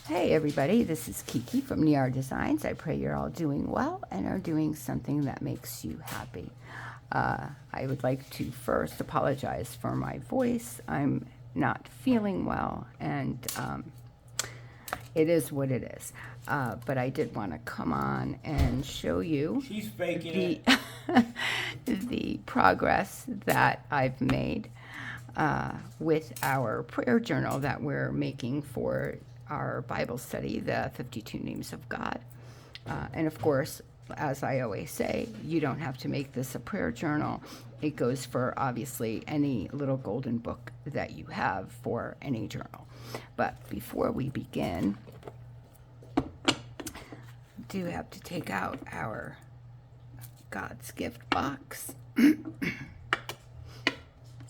Hey everybody, this is Kiki from Niar Designs. I pray you're all doing well and are doing something that makes you happy. I would like to first apologize for my voice. I'm not feeling well, and it is what it is. But I did want to come on and show you She's faking the it. the progress that I've made with our prayer journal that we're making for our Bible study, the 52 Names of God. And of course, as I always say, you don't have to make this a prayer journal. It goes for obviously any little golden book that you have for any journal. But before we begin, do have to take out our God's gift box.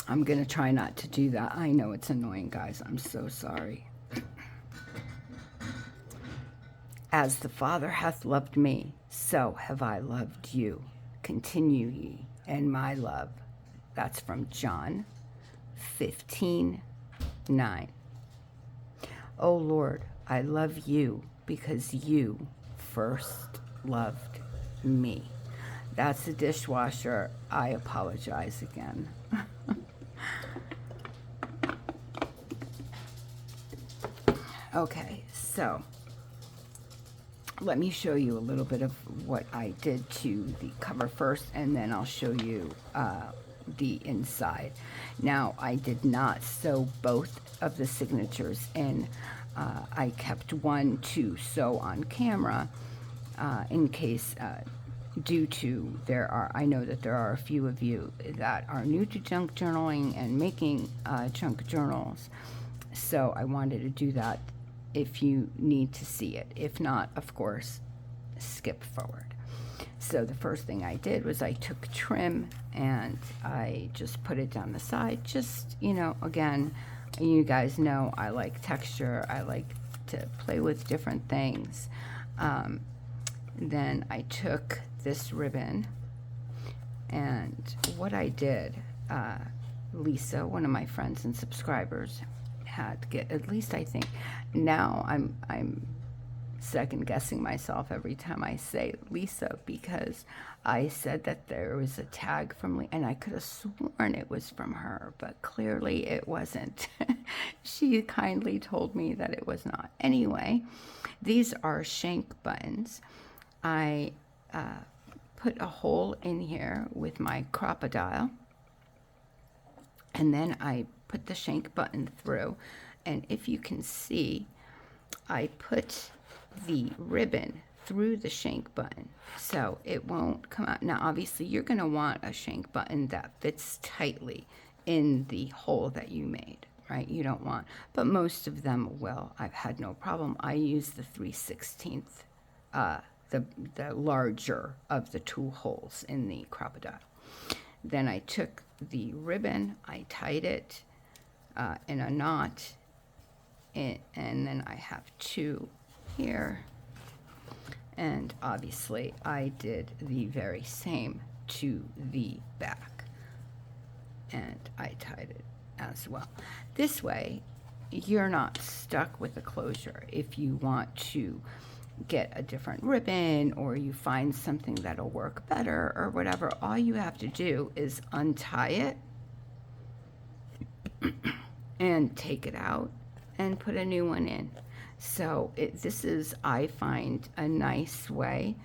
I'm going to try not to do that. I know it's annoying, guys. I'm so sorry. As the Father hath loved me, so have I loved you. Continue ye in my love. That's from John 15:9. O Lord, I love you because you first loved me. That's the dishwasher. I apologize again. Okay, so let me show you a little bit of what I did to the cover first, and then I'll show you the inside. Now, I did not sew both of the signatures in. I kept one to sew on camera in case, due to I know that there are a few of you that are new to junk journaling and making junk journals. So I wanted to do that if you need to see it. If not, of course, skip forward. So the first thing I did was I took trim and I just put it down the side. Just, again, you guys know I like texture. I like to play with different things. Then I took this ribbon, and what I did, Lisa, one of my friends and subscribers, had to get, at least I think now I'm second guessing myself every time I say Lisa, because I said that there was a tag from Lisa and I could have sworn it was from her, but clearly it wasn't. She kindly told me that it was not. Anyway, these are shank buttons. I put a hole in here with my crocodile, and then I put the shank button through, and if you can see, I put the ribbon through the shank button so it won't come out. Now obviously you're going to want a shank button that fits tightly in the hole that you made, right? You don't want, but most of them will. I've had no problem. I use the 3/16, the larger of the two holes in the crocodile. Then I took the ribbon, I tied it in a knot, and then I have two here, and obviously I did the very same to the back, and I tied it as well. This way you're not stuck with a closure. If you want to get a different ribbon, or you find something that'll work better or whatever, all you have to do is untie it and take it out and put a new one in. So this is, I find, a nice way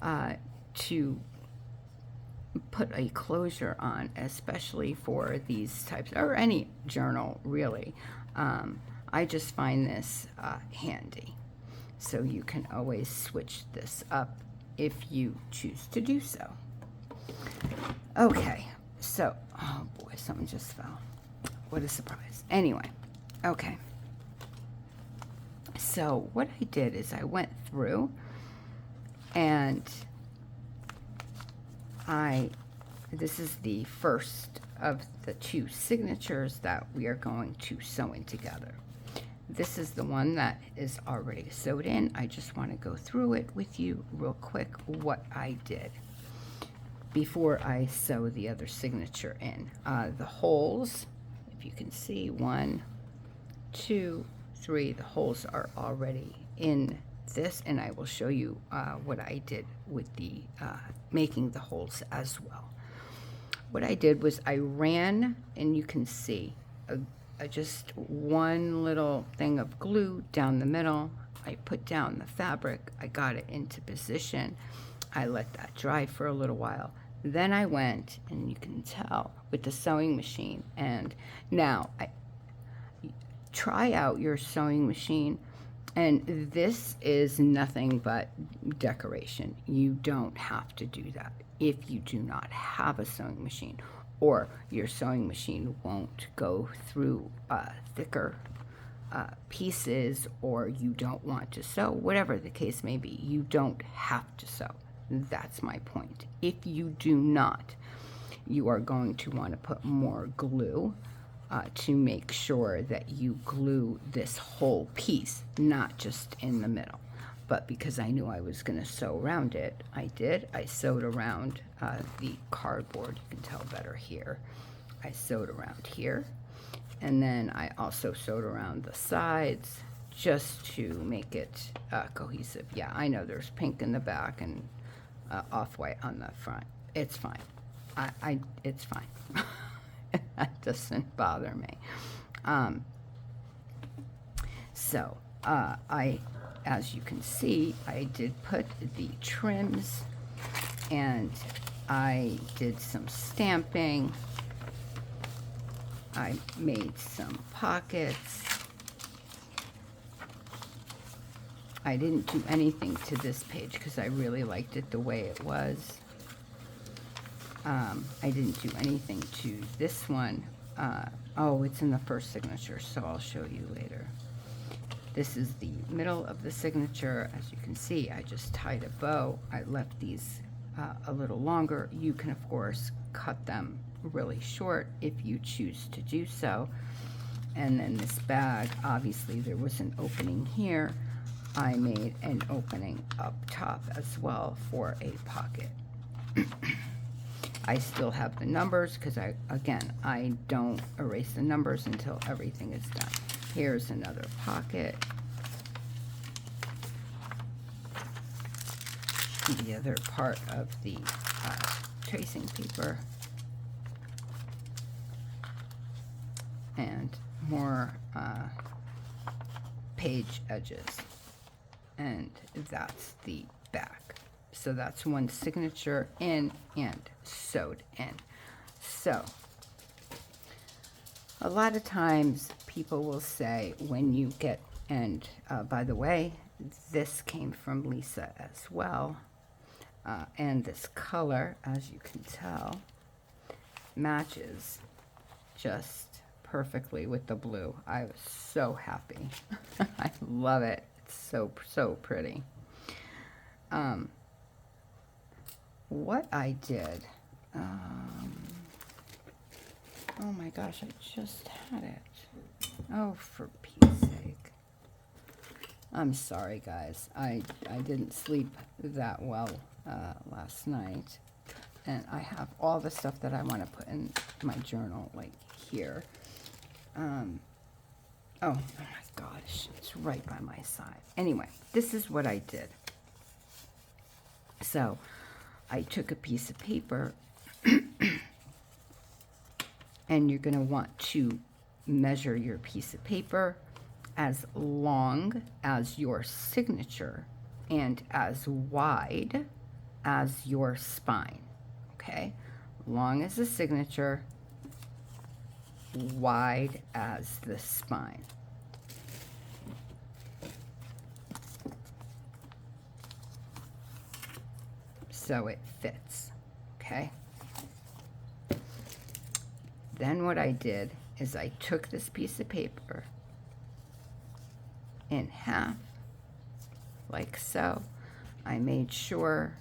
to put a closure on, especially for these types, or any journal really. I just find this handy. So you can always switch this up if you choose to do so. Okay, so, oh boy, something just fell. What a surprise. Anyway, okay. So what I did is I went through and this is the first of the two signatures that we are going to sew in together. This is the one that is already sewed in. I just want to go through it with you real quick, what I did before I sew the other signature in. The holes, if you can see, 1, 2, 3, the holes are already in this, and I will show you what I did with the making the holes as well. What I did was I ran, and you can see just one little thing of glue down the middle. I put down the fabric, I got it into position, I let that dry for a little while. Then I went, and you can tell, with the sewing machine. And now I try out your sewing machine, and this is nothing but decoration. You don't have to do that if you do not have a sewing machine, or your sewing machine won't go through thicker pieces, or you don't want to sew. Whatever the case may be, you don't have to sew. That's my point. If you do not, you are going to want to put more glue to make sure that you glue this whole piece, not just in the middle. But because I knew I was going to sew around it, I did. I sewed around the cardboard. You can tell better here. I sewed around here. And then I also sewed around the sides just to make it cohesive. Yeah, I know there's pink in the back and off-white on the front. It's fine. It's fine. That doesn't bother me. As you can see, I did put the trims, and I did some stamping. I made some pockets. I didn't do anything to this page because I really liked it the way it was. I didn't do anything to this one. Oh, it's in the first signature, so I'll show you later. This is the middle of the signature. As you can see, I just tied a bow. I left these a little longer. You can, of course, cut them really short if you choose to do so. And then this bag, obviously there was an opening here. I made an opening up top as well for a pocket. I still have the numbers because I don't erase the numbers until everything is done. Here's another pocket. The other part of the tracing paper. And more page edges. And that's the back. So that's one signature in and sewed in. So a lot of times people will say when you get, and by the way, this came from Lisa as well, and this color, as you can tell, matches just perfectly with the blue. I was so happy. I love it. It's so pretty. What I did, oh my gosh, I just had it. Oh, for Pete's sake. I'm sorry, guys. I didn't sleep that well last night. And I have all the stuff that I want to put in my journal, like here. Oh my gosh, it's right by my side. Anyway, this is what I did. So I took a piece of paper, and you're going to want to measure your piece of paper as long as your signature and as wide as your spine. Okay? Long as the signature, wide as the spine. So it fits, okay? Then what I did is I took this piece of paper in half, like so. I made sure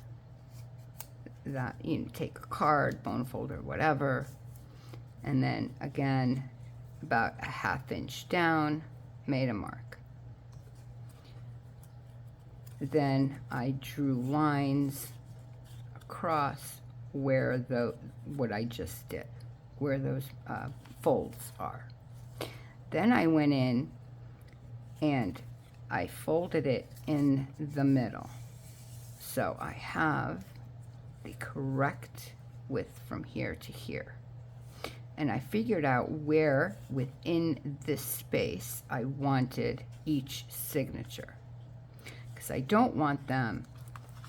that you take a card, bone folder, whatever, and then again, about a 1/2 inch down, made a mark. Then I drew lines across where what I just did, where those folds are. Then I went in and I folded it in the middle. So I have the correct width from here to here. And I figured out where within this space I wanted each signature, because I don't want them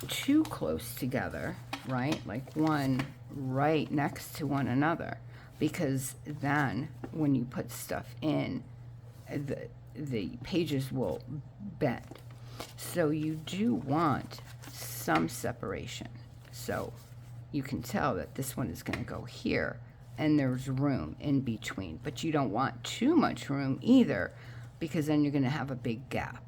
too close together, right? Like one right next to one another, because then when you put stuff in, the pages will bend. So you do want some separation. So you can tell that this one is going to go here, and there's room in between, but you don't want too much room either, because then you're going to have a big gap.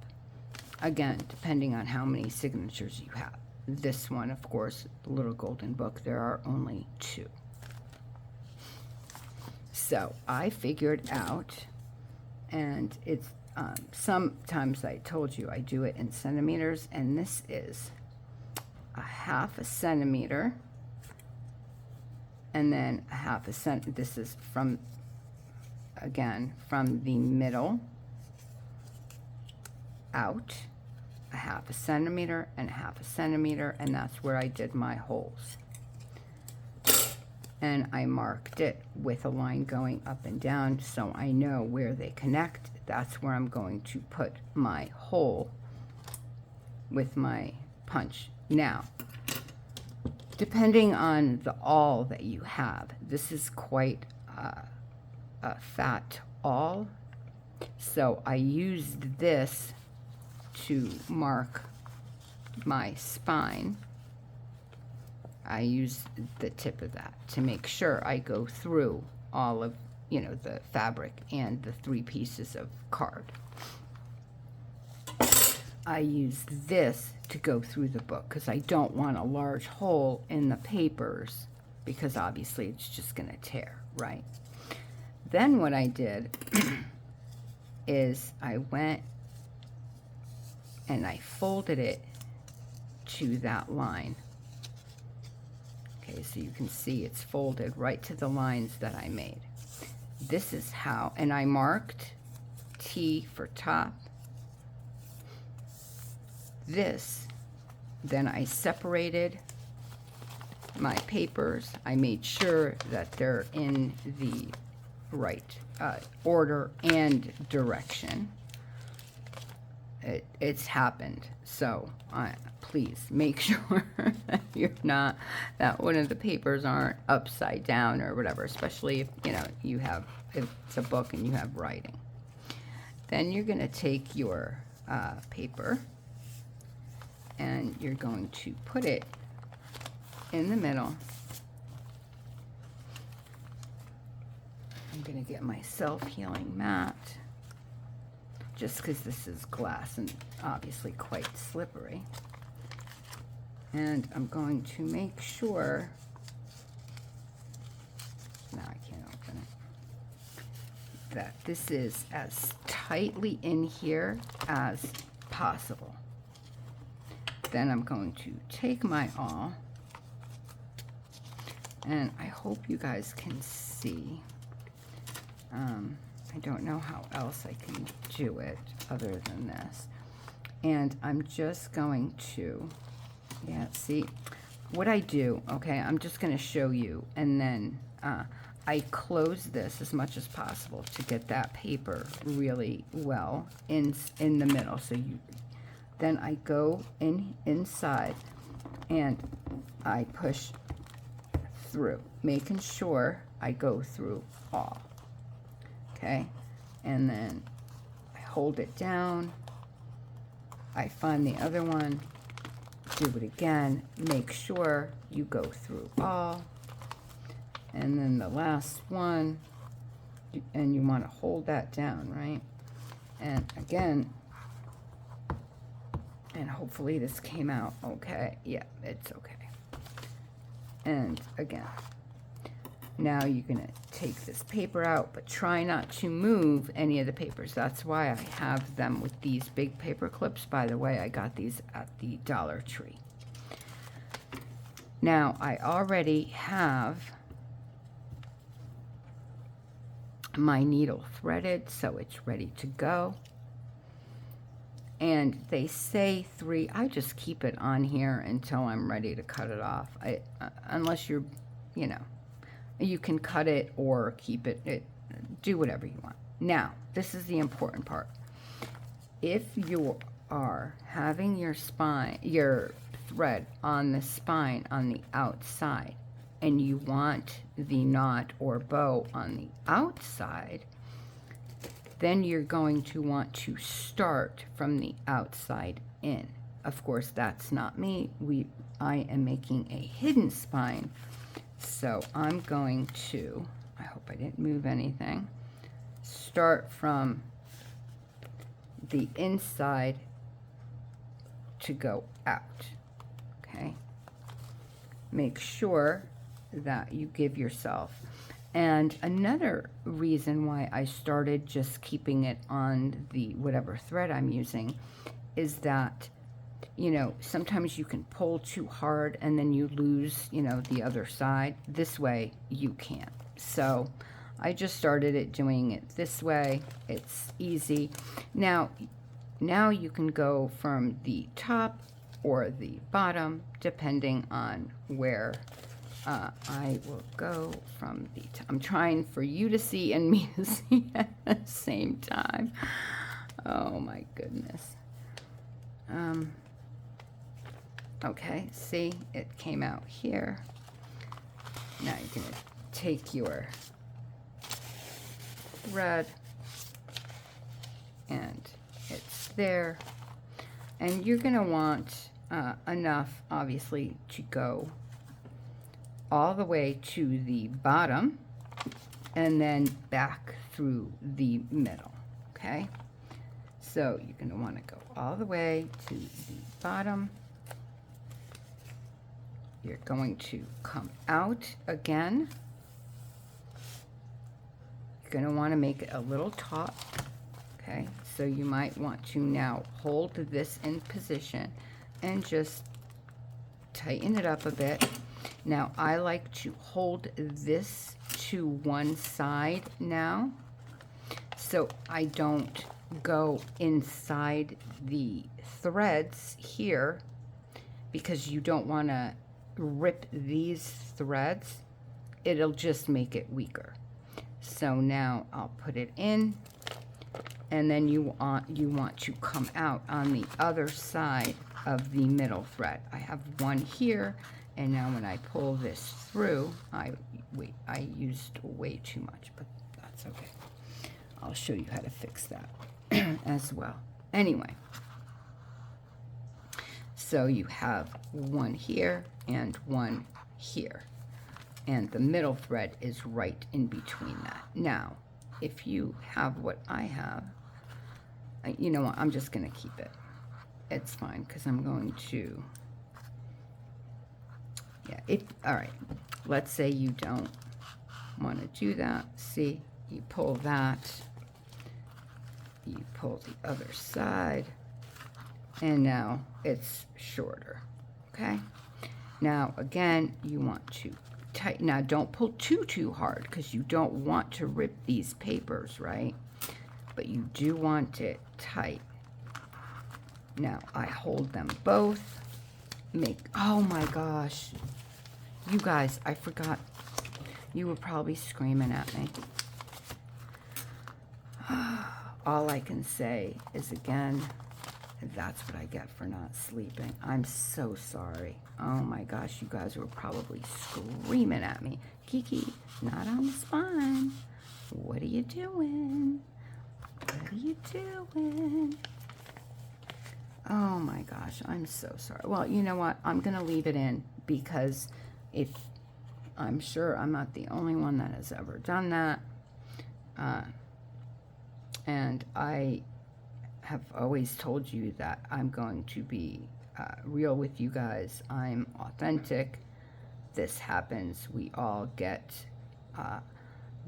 Again, depending on how many signatures you have. This one, of course, the little golden book, there are only 2. So I figured out, and it's sometimes I told you I do it in centimeters, and this is a 1/2 centimeter, and then a 1/2 cent. This is from, again, from the middle out, a 1/2 centimeter and a 1/2 centimeter, and that's where I did my holes. And I marked it with a line going up and down, so I know where they connect. That's where I'm going to put my hole with my punch. Now, depending on the awl that you have, this is quite a fat awl, so I used this to mark my spine. I use the tip of that to make sure I go through all of, you know, the fabric and the 3 pieces of card. I use this to go through the book because I don't want a large hole in the papers, because obviously it's just going to tear, right? Then what I did is I went and I folded it to that line. Okay, so you can see it's folded right to the lines that I made. This is how, and I marked T for top. This, then I separated my papers. I made sure that they're in the right order and direction. It's happened, so please make sure that you're not, that one of the papers aren't upside down or whatever, especially if, you know, you have, if it's a book and you have writing. Then you're going to take your paper and you're going to put it in the middle. I'm going to get my self-healing mat, just because this is glass and obviously quite slippery. And I'm going to make sure, now I can't open it, that this is as tightly in here as possible. Then I'm going to take my awl, and I hope you guys can see. I don't know how else I can do it other than this. And I'm just going to, yeah, see what I do. Okay, I'm just going to show you, and then I close this as much as possible to get that paper really well in the middle. So you, then I go inside and I push through, making sure I go through all. Okay, and then I hold it down, I find the other one, do it again, make sure you go through all, and then the last one, and you want to hold that down, right? And again, and hopefully this came out okay. Yeah, it's okay. And again, now you're going to take this paper out, but try not to move any of the papers. That's why I have them with these big paper clips. By the way, I got these at the Dollar Tree. Now, I already have my needle threaded, so it's ready to go. And they say 3. I just keep it on here until I'm ready to cut it off. Unless you're, you know, you can cut it or keep it, do whatever you want. Now, this is the important part. If you are having your spine, your thread on the spine on the outside, and you want the knot or bow on the outside, then you're going to want to start from the outside in. Of course, that's not me. I am making a hidden spine. So I'm going to, I hope I didn't move anything, start from the inside to go out, okay? Make sure that you give yourself. And another reason why I started just keeping it on the whatever thread I'm using is that, you know, sometimes you can pull too hard and then you lose, you know, the other side. This way you can't. So I just started doing it this way. It's easy. Now you can go from the top or the bottom, depending on where. I will go from the top. I'm trying for you to see and me to see at the same time. Oh my goodness. Okay, see, it came out here. Now you're going to take your thread, and it's there. And you're going to want enough, obviously, to go all the way to the bottom and then back through the middle, okay? So you're going to want to go all the way to the bottom. You're going to come out again. You're going to want to make it a little taut, okay? So you might want to now hold this in position and just tighten it up a bit. Now, I like to hold this to one side now, so I don't go inside the threads here, because you don't want to rip these threads. It'll just make it weaker. So now I'll put it in, and then you want to come out on the other side of the middle thread. I have one here. And now when I pull this through, I used way too much, but that's okay. I'll show you how to fix that as well. Anyway, so you have one here and one here. And the middle thread is right in between that. Now, if you have what I have, you know what, I'm just going to keep it. It's fine, because I'm going to... Yeah, all right, let's say you don't want to do that. See, you pull that, you pull the other side, and now it's shorter, okay? Now, again, you want to tighten. Now, don't pull too hard, because you don't want to rip these papers, right? But you do want it tight. Now, I hold them both. Oh my gosh, you guys, I forgot. You were probably screaming at me. All I can say is, again, that's what I get for not sleeping. I'm so sorry. Oh my gosh, you guys were probably screaming at me. Kiki, not on the spine. What are you doing? What are you doing? Oh my gosh, I'm so sorry. Well, you know what? I'm going to leave it in, because if I'm sure I'm not the only one that has ever done that. And I have always told you that I'm going to be real with you guys. I'm authentic. This happens. We all get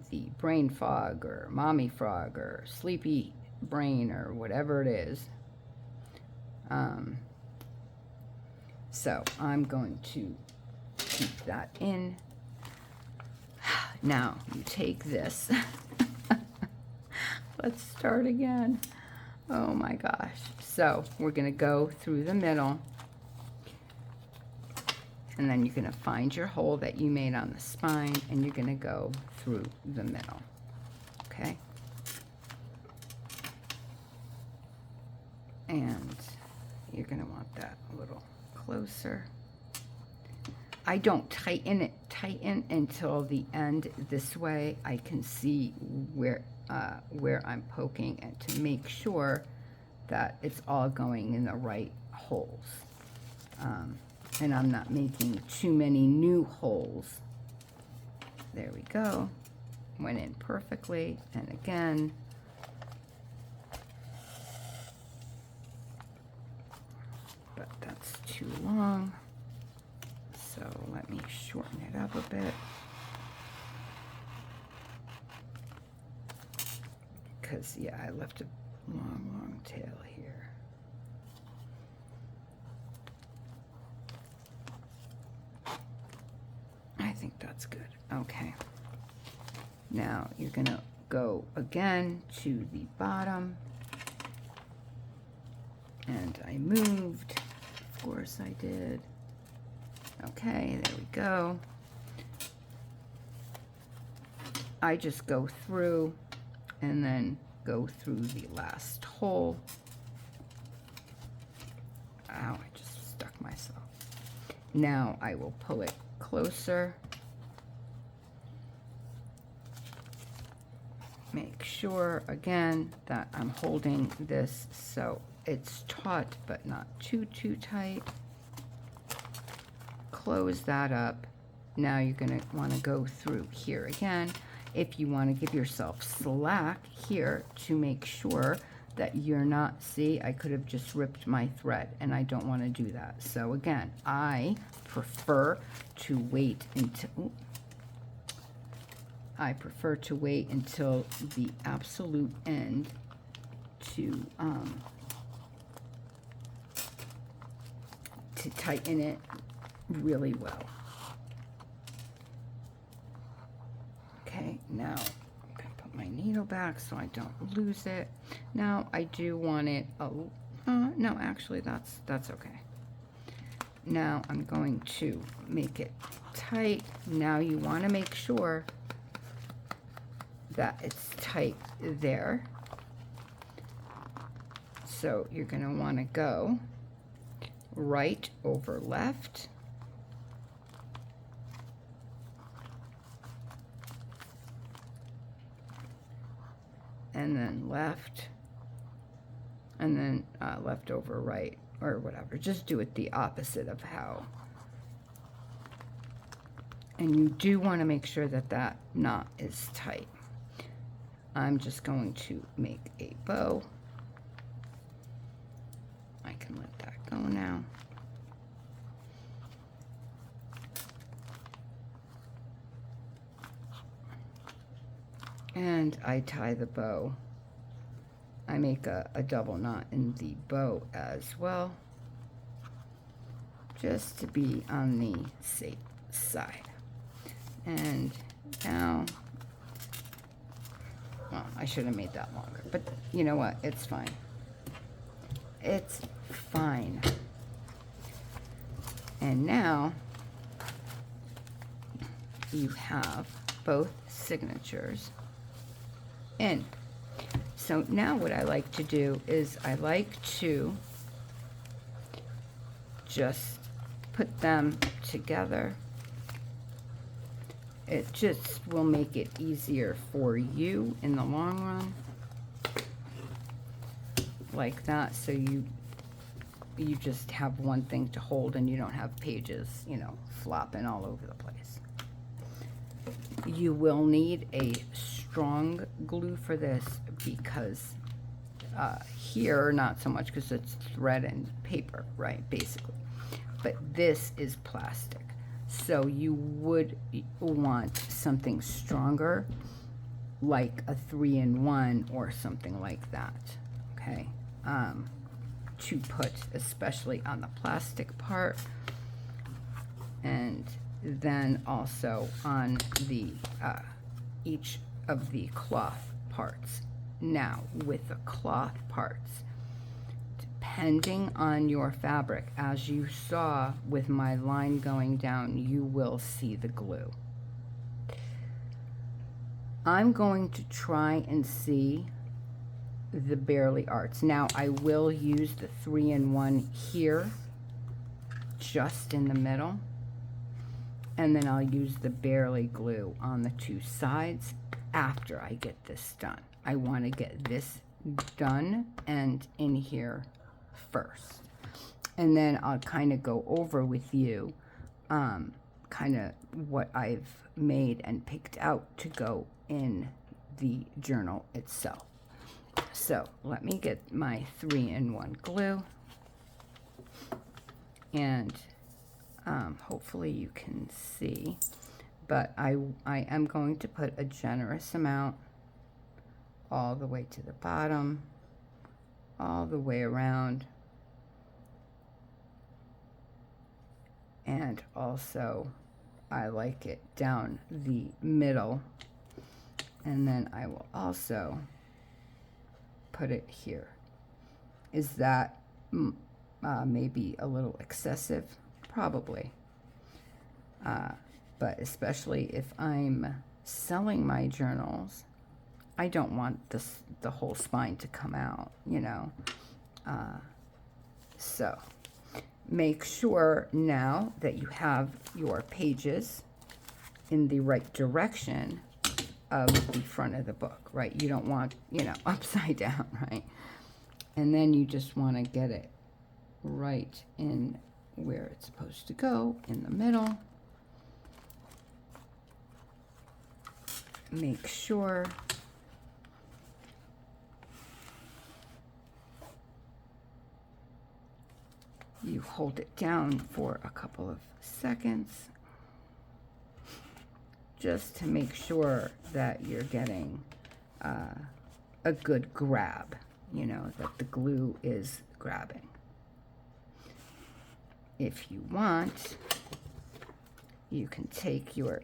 the brain fog or mommy frog or sleepy brain or whatever it is. So I'm going to keep that in. Now you take this. Let's start again. Oh my gosh. So we're gonna go through the middle, and then you're gonna find your hole that you made on the spine, and you're gonna go through the middle, okay? And you're gonna want that a little closer. I don't tighten until the end. This way I can see where I'm poking, and to make sure that it's all going in the right holes. And I'm not making too many new holes. There we go. Went in perfectly. And again, but that's too long. So let me shorten it up a bit. Because, yeah, I left a long tail here. I think that's good. Okay. Now you're going to go again to the bottom. And I moved. Of course I did. Okay, there we go. I just go through and then go through the last hole. Ow, I just stuck myself. Now I will pull it closer. Make sure again that I'm holding this so it's taut but not too tight. Close that up. Now you're going to want to go through here again. If you want to give yourself slack here to make sure that you're not, see, I could have just ripped my thread, and I don't want to do that. So again, I prefer to wait until the absolute end to tighten it really well. Okay, now I'm going to put my needle back so I don't lose it. Now I do want it, no, actually that's okay. Now I'm going to make it tight. Now you want to make sure that it's tight there. So you're going to want to go right over left. And then left, and then left over right, or whatever. Just do it the opposite of how. And you do want to make sure that that knot is tight. I'm just going to make a bow. I can let that go now. And I tie the bow. I make a double knot in the bow as well, just to be on the safe side. And now, well, I should have made that longer, but you know what? It's fine. It's fine. And now you have both signatures in. So now what I like to do is I like to just put them together. It just will make it easier for you in the long run, like that, so you just have one thing to hold and you don't have pages, you know, flopping all over the place. You will need a strong glue for this because here, not so much because it's thread and paper, right, basically. But this is plastic. So you would want something stronger, like a 3-in-1 or something like that, okay? To put, especially on the plastic part, and then also on the each of the cloth parts. Now, with the cloth parts, depending on your fabric, as you saw with my line going down, you will see the glue. I'm going to try and see the Barely Arts. Now, I will use the 3-in-1 here, just in the middle, and then I'll use the Barely glue on the 2 sides after I get this done. I want to get this done and in here first, and then I'll kind of go over with you kind of what I've made and picked out to go in the journal itself. So let me get my 3-in-1 glue, and hopefully you can see, but I am going to put a generous amount all the way to the bottom, all the way around, and also I like it down the middle, and then I will also put it here. Is that maybe a little excessive? Probably. But especially if I'm selling my journals, I don't want the whole spine to come out, you know. So make sure now that you have your pages in the right direction of the front of the book, right? You don't want, you know, upside down, right? And then you just want to get it right in where it's supposed to go, in the middle. Make sure you hold it down for a couple of seconds, just to make sure that you're getting a good grab, you know, that the glue is grabbing. If you want, you can take your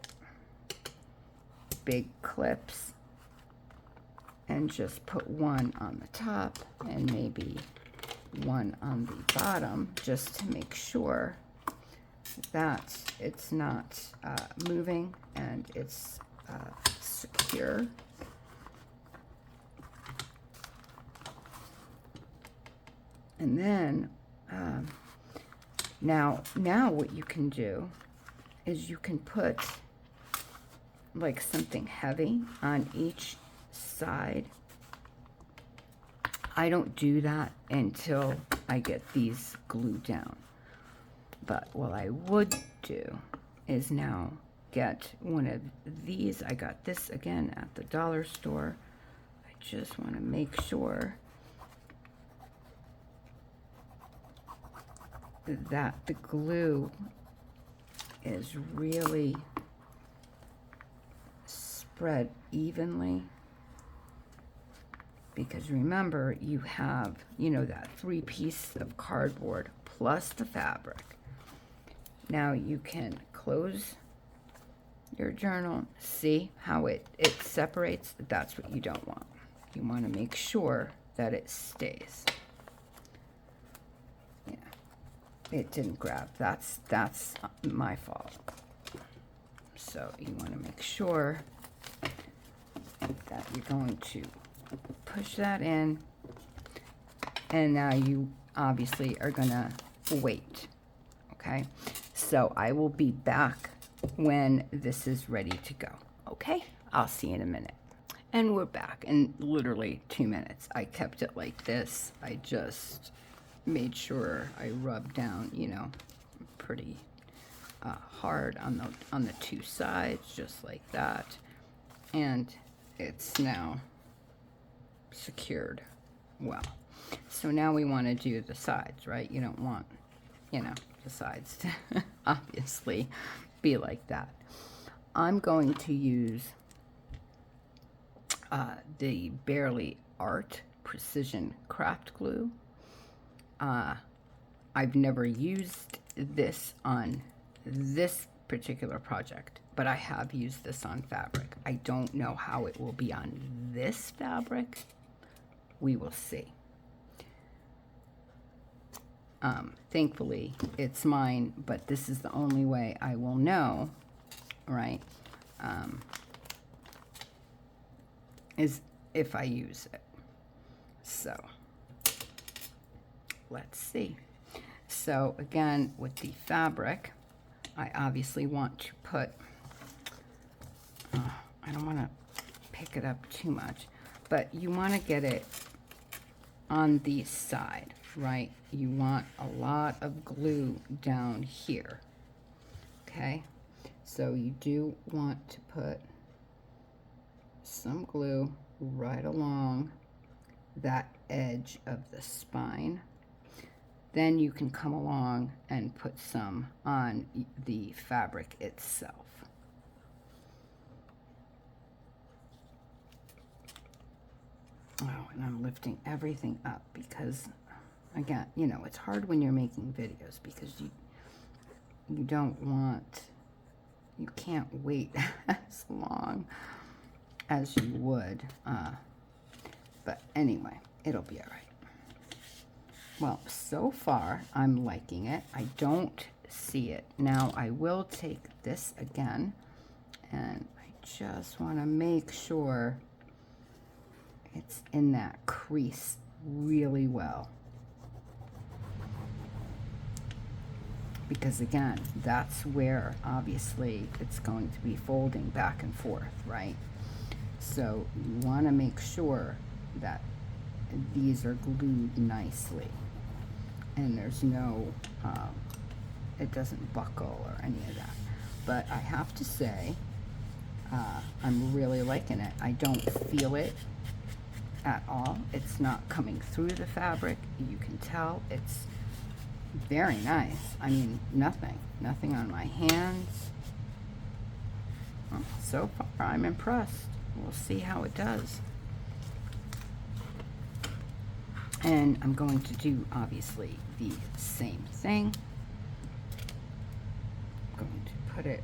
big clips and just put one on the top and maybe one on the bottom, just to make sure that it's not moving and it's secure. And then now what you can do is you can put like something heavy on each side. I don't do that until I get these glued down. But what I would do is now get one of these. I got this again at the dollar store. I just want to make sure that the glue is really spread evenly. Because remember, you have, you know, that 3 pieces of cardboard plus the fabric. Now you can close your journal. See how it separates? That's what you don't want. You want to make sure that it stays. Yeah, it didn't grab. That's my fault. So you want to make sure that you're going to push that in, and now you obviously are gonna wait. Okay, so I will be back when this is ready to go. Okay, I'll see you in a minute. And we're back in literally 2 minutes. I kept it like this. I just made sure I rubbed down, you know, pretty hard on the 2 sides, just like that, and it's now secured well. So now we want to do the sides, right? You don't want, you know, the sides to obviously be like that. I'm going to use the Barely Art Precision Craft Glue. I've never used this on this particular project, but I have used this on fabric. I don't know how it will be on this fabric, we will see. Thankfully, it's mine, but this is the only way I will know, right, is if I use it. So, let's see. So, again, with the fabric, I obviously want to put, I don't want to pick it up too much, but you want to get it on the side, right? You want a lot of glue down here, okay? So you do want to put some glue right along that edge of the spine. Then you can come along and put some on the fabric itself. Oh, and I'm lifting everything up because, again, you know, it's hard when you're making videos because you don't want, you can't wait as long as you would. But anyway, it'll be all right. Well, so far, I'm liking it. I don't see it. Now, I will take this again, and I just want to make sure it's in that crease really well. Because again, that's where obviously it's going to be folding back and forth, right? So you want to make sure that these are glued nicely and there's no, it doesn't buckle or any of that. But I have to say, I'm really liking it. I don't feel it at all. It's not coming through the fabric. You can tell it's very nice. I mean, nothing on my hands. Well, so far, I'm impressed. We'll see how it does. And I'm going to do, obviously, the same thing. I'm going to put it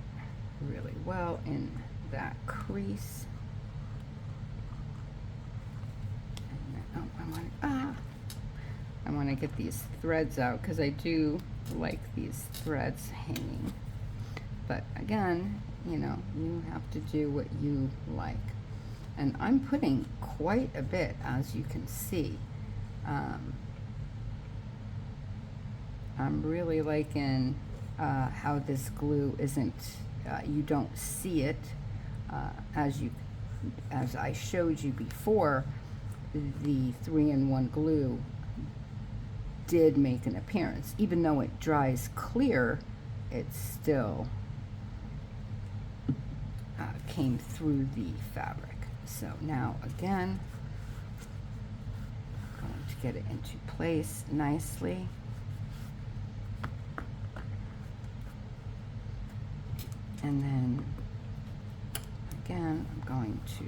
really well in that crease. And then, I want to get these threads out because I do like these threads hanging. But again, you know, you have to do what you like. And I'm putting quite a bit, as you can see. I'm really liking how this glue isn't, you don't see it as I showed you before. The 3-in-1 glue did make an appearance. Even though it dries clear, it still came through the fabric. So now again, I'm going to get it into place nicely. And then again, I'm going to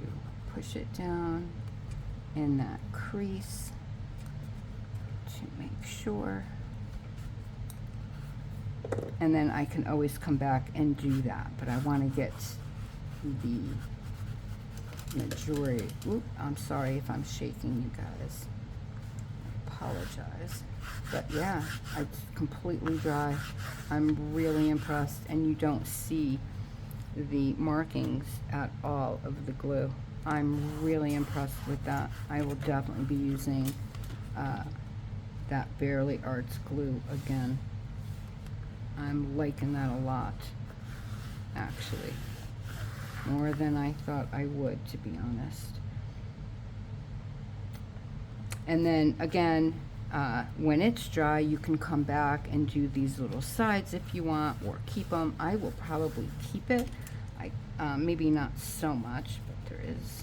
push it down in that crease to make sure. And then I can always come back and do that, but I want to get the majority. Oop, I'm sorry if I'm shaking you guys. I apologize. But yeah, it's completely dry. I'm really impressed, and you don't see the markings at all of the glue. I'm really impressed with that. I will definitely be using that Barely Arts glue again. I'm liking that a lot, actually. More than I thought I would, to be honest. And then again, when it's dry, you can come back and do these little sides if you want, or keep them. I will probably keep it. Maybe not so much, but there is.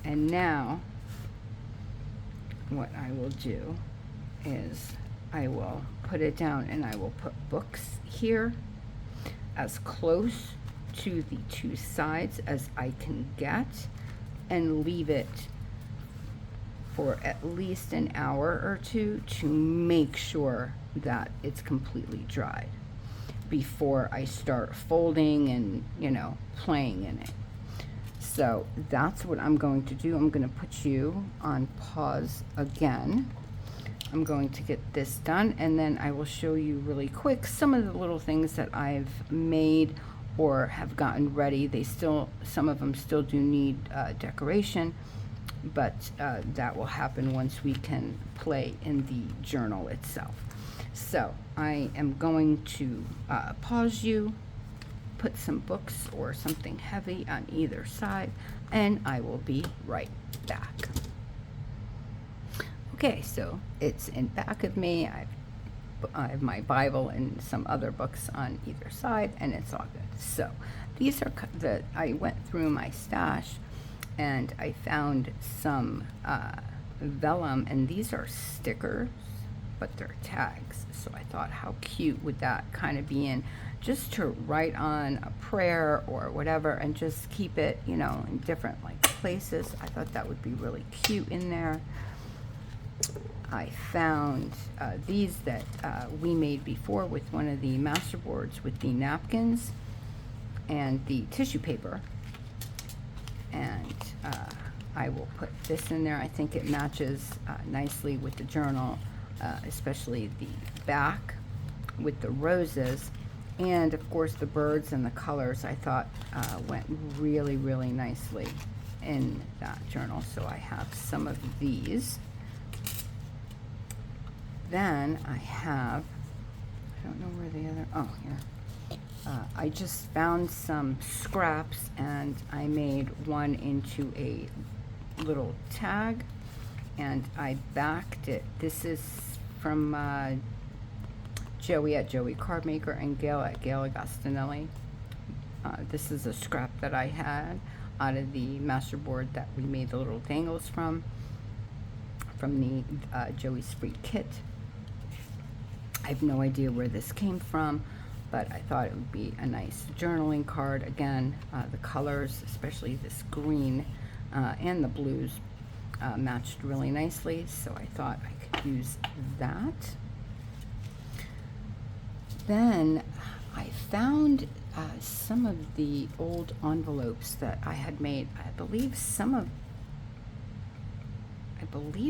And now, what I will do is I will put it down and I will put books here as close to the two sides as I can get and leave it for at least an hour or two to make sure that it's completely dried. before I start folding and, you know, playing in it. So that's what I'm going to do. I'm going to put you on pause again. I'm going to get this done, and then I will show you really quick some of the little things that I've made or have gotten ready. Some of them still do need decoration, but that will happen once we can play in the journal itself. So I am going to pause you, put some books or something heavy on either side, and I will be right back. Okay, so it's in back of me. I have my Bible and some other books on either side, and it's all good. So these are I went through my stash, and I found some vellum, and these are stickers, but they're tags. So I thought, how cute would that kind of be in just to write on a prayer or whatever, and just keep it, you know, in different like places. I thought that would be really cute in there. I found these that we made before with one of the master boards with the napkins and the tissue paper. And I will put this in there. I think it matches nicely with the journal, especially the back with the roses. And of course the birds and the colors I thought went really, really nicely in that journal. So I have some of these. Then I have, I don't know where the other, oh, here. I just found some scraps, and I made one into a little tag, and I backed it. This is from Joey at Joey Card Maker and Gail at Gail Agostinelli. This is a scrap that I had out of the masterboard that we made the little dangles from the Joey's Free Kit. I have no idea where this came from, but I thought it would be a nice journaling card. Again, the colors, especially this green and the blues, matched really nicely, so I thought I could use that. Then I found some of the old envelopes that I had made. I believe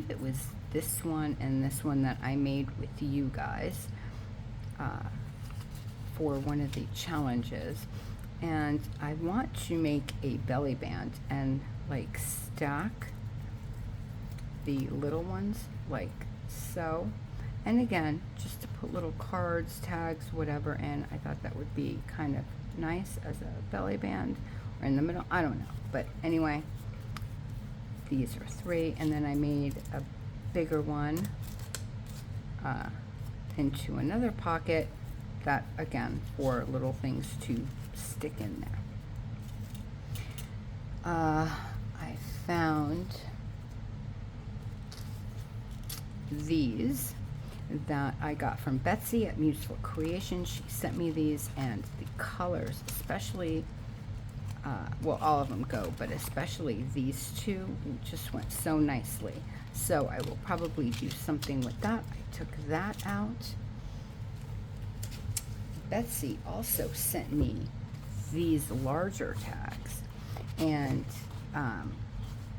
it was this one and this one that I made with you guys for one of the challenges. And I want to make a belly band and like stack the little ones like so. And again, just to put little cards, tags, whatever in. I thought that would be kind of nice as a belly band or in the middle. I don't know. But anyway, these are 3. And then I made a bigger one into another pocket that, again, for little things to stick in there. I found these that I got from Betsy at Museful Creation. She sent me these, and the colors, especially, well, all of them go, but especially these two just went so nicely. So I will probably do something with that. I took that out. Betsy also sent me these larger tags, and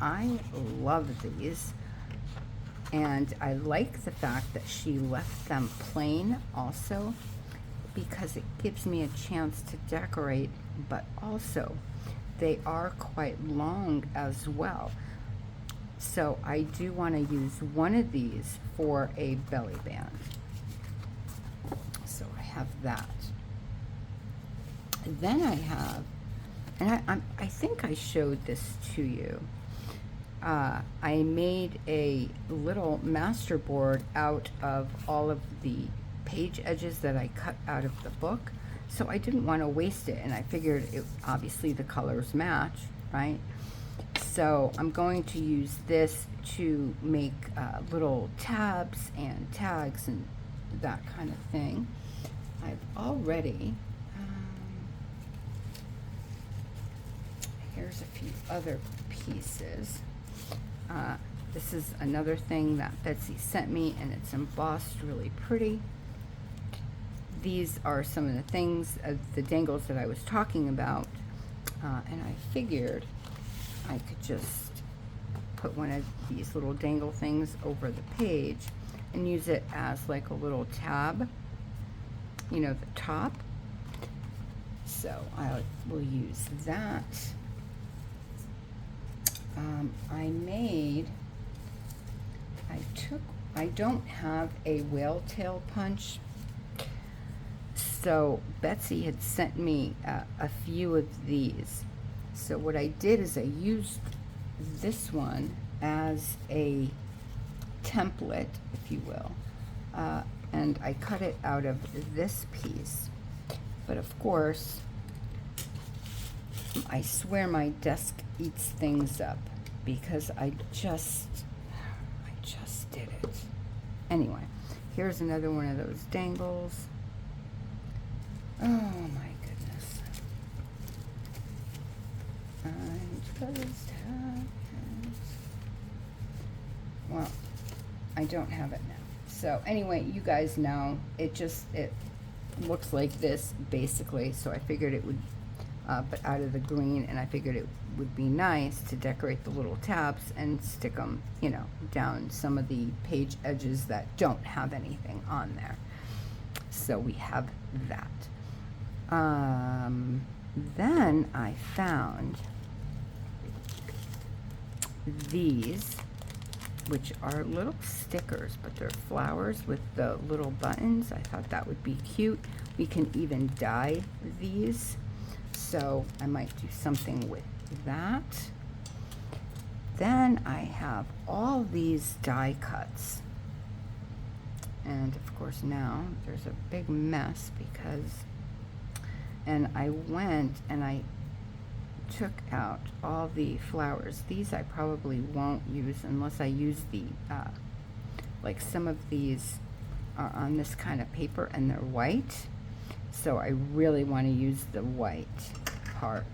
I love these. And I like the fact that she left them plain also, because it gives me a chance to decorate, but also they are quite long as well. So I do want to use one of these for a belly band. So I have that. And then I have, and I think I showed this to you. I made a little master board out of all of the page edges that I cut out of the book. So I didn't want to waste it, and I figured obviously the colors match, right? So I'm going to use this to make little tabs and tags and that kind of thing. I've already, here's a few other pieces. This is another thing that Betsy sent me, and it's embossed really pretty. these are some of the things, the dangles that I was talking about, and I figured I could just put one of these little dangle things over the page and use it as like a little tab, you know, the top. So I will use that. I don't have a whale tail punch, so Betsy had sent me a few of these. So what I did is I used this one as a template, if you will, and I cut it out of this piece. But of course, I swear my desk eats things up because I just did it. Anyway, here's another one of those dangles. Oh my goodness. I just have it. Well, I don't have it now. So anyway, you guys know, it looks like this basically, so I figured it would, but out of the green, and I figured it would be nice to decorate the little tabs and stick them, you know, down some of the page edges that don't have anything on there. So we have that. Then I found these, which are little stickers, but they're flowers with the little buttons. I thought that would be cute. We can even dye these, so I might do something with that. Then I have all these die cuts, and of course now there's a big mess because, and I went and I took out all the flowers. These I probably won't use unless I use the, like some of these are on this kind of paper and they're white. So I really want to use the white part.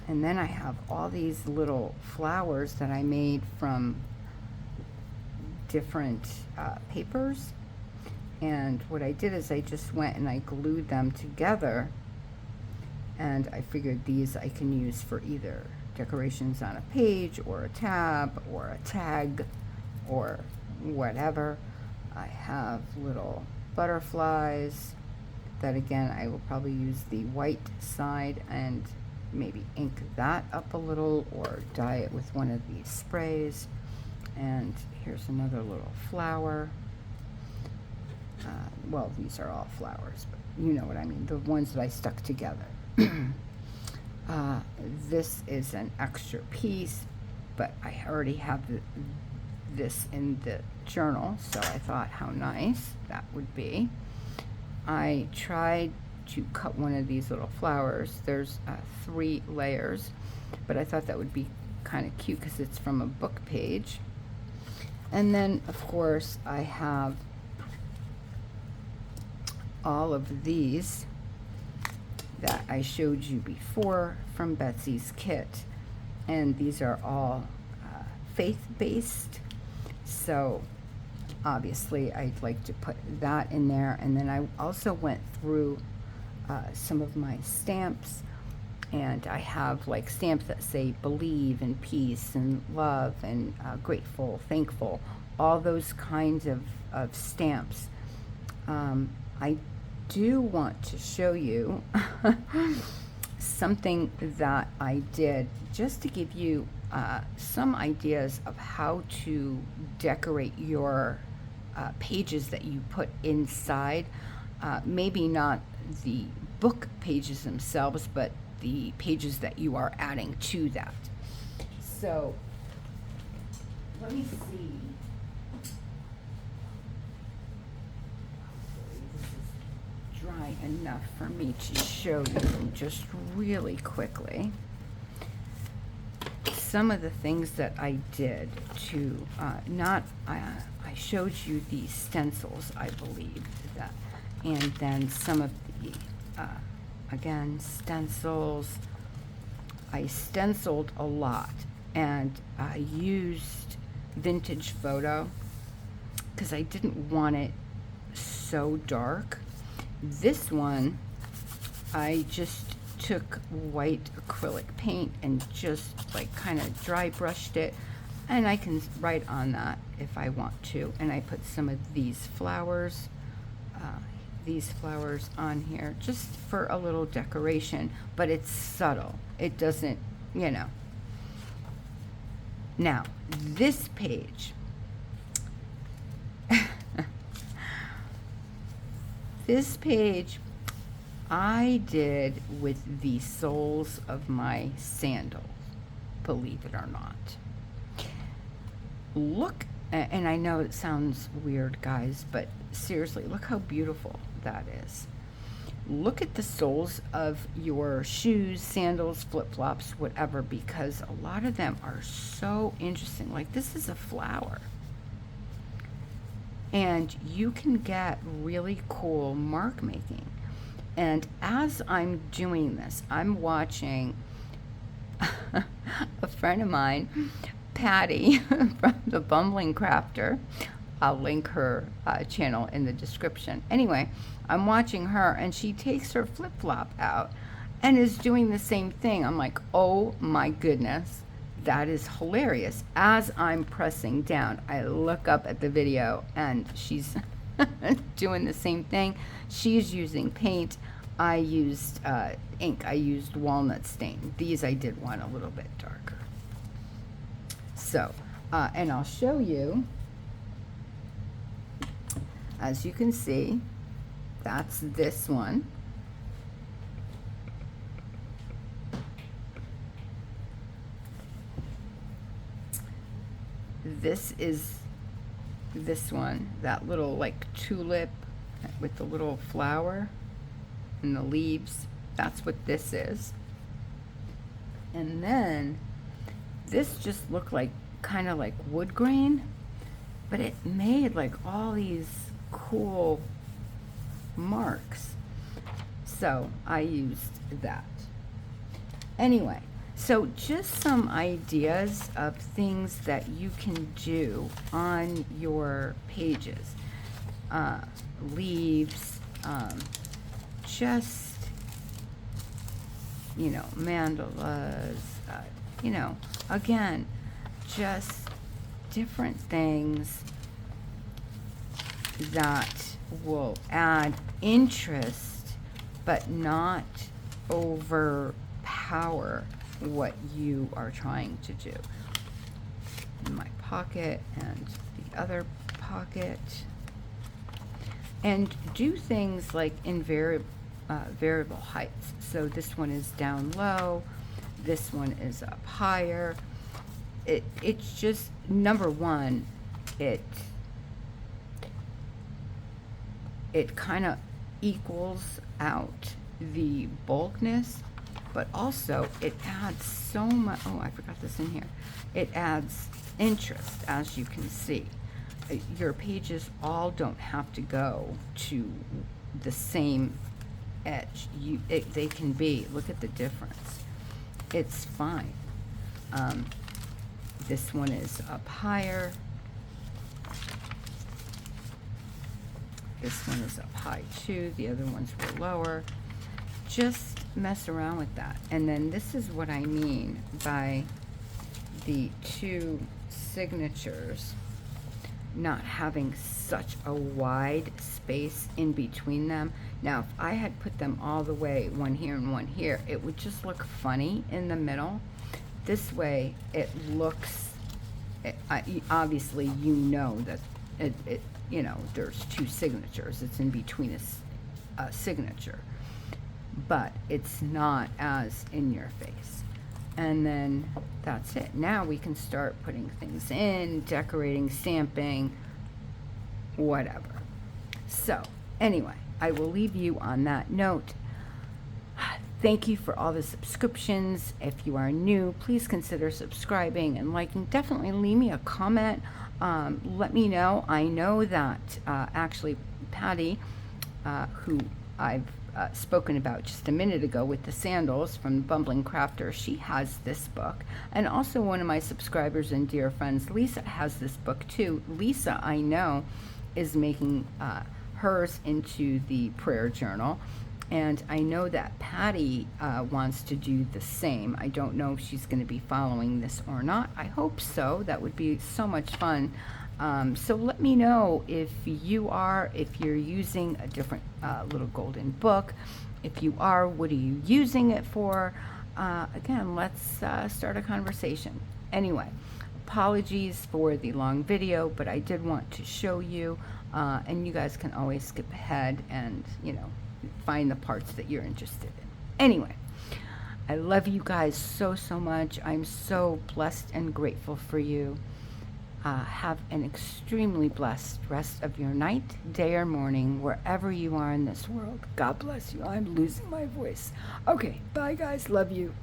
And then I have all these little flowers that I made from different papers. And what I did is I just went and I glued them together. And I figured these I can use for either decorations on a page or a tab or a tag or whatever. I have little butterflies that, again, I will probably use the white side and maybe ink that up a little or dye it with one of these sprays. And here's another little flower. Well, these are all flowers, but you know what I mean, the ones that I stuck together. This is an extra piece, but I already have this in the journal, so I thought how nice that would be. I tried to cut one of these little flowers. There's 3 layers, but I thought that would be kind of cute because it's from a book page. And then, of course, I have all of these that I showed you before from Betsy's kit, and these are all faith-based, so obviously I'd like to put that in there. And then I also went through some of my stamps, and I have like stamps that say believe and peace and love and grateful, thankful, all those kinds of stamps. I do want to show you something that I did just to give you some ideas of how to decorate your pages that you put inside. Maybe not the book pages themselves, but the pages that you are adding to that. So let me see. Dry enough for me to show you just really quickly some of the things that I did to I showed you the stencils, I believe, that, and then some of the again, stencils. I stenciled a lot, and I used vintage photo because I didn't want it so dark. This one, I just took white acrylic paint and just like kind of dry brushed it, and I can write on that if I want to. And I put some of these flowers on here just for a little decoration, but it's subtle. It doesn't, you know. Now, this page, this page I did with the soles of my sandals, believe it or not. Look, and I know it sounds weird, guys, but seriously, look how beautiful that is. Look at the soles of your shoes, sandals, flip-flops, whatever, because a lot of them are so interesting. Like, this is a flower. And you can get really cool mark making. And as I'm doing this, I'm watching a friend of mine, Patti, from the Bumbling Crafter. I'll link her channel in the description. Anyway, I'm watching her, and she takes her flip-flop out and is doing the same thing. I'm like, oh my goodness, that is hilarious. As I'm pressing down, I look up at the video, and she's doing the same thing. She's using paint. I used ink. I used walnut stain. These I did want a little bit darker. So, and I'll show you. As you can see, that's this one. This is this one, that little like tulip with the little flower and the leaves. That's what this is. And then this just looked like kind of like wood grain, but it made like all these cool marks. So I used that. Anyway, so just some ideas of things that you can do on your pages. Leaves, just, you know, mandalas, you know, again, just different things that will add interest but not overpower what you are trying to do. In my pocket and the other pocket. And do things like in variable heights. So this one is down low, this one is up higher. It's just, number one, it kind of equals out the bulkness, but also it adds so much. Oh, I forgot this in here. It adds interest, as you can see. Your pages all don't have to go to the same edge. They can be, look at the difference. It's fine. This one is up higher. This one is up high too. The other ones were lower. Just mess around with that. And then this is what I mean by the two signatures not having such a wide space in between them. Now, if I had put them all the way, one here and one here, it would just look funny in the middle. This way, it looks, obviously, you know that you know, there's two signatures. It's in between a signature, but it's not as in your face. And then that's it. Now we can start putting things in, decorating, stamping, whatever. So anyway, I will leave you on that note. Thank you for all the subscriptions. If you are new, please consider subscribing and liking. Definitely leave me a comment. Let me know. I know that actually Patti, who I've spoken about just a minute ago with the sandals from Bumbling Crafter, she has this book. And also one of my subscribers and dear friends, Lisa, has this book too. Lisa, I know, is making hers into the prayer journal. And I know that Patti wants to do the same. I don't know if she's going to be following this or not. I hope so. That would be so much fun. So let me know if you're using a different little golden book. If you are, what are you using it for? Again, let's start a conversation. Anyway, apologies for the long video, but I did want to show you, and you guys can always skip ahead and, find the parts that you're interested in. Anyway, I love you guys so, so much. I'm so blessed and grateful for you. Have an extremely blessed rest of your night, day, or morning, wherever you are in this world. God bless you. I'm losing my voice. Okay, bye guys. Love you.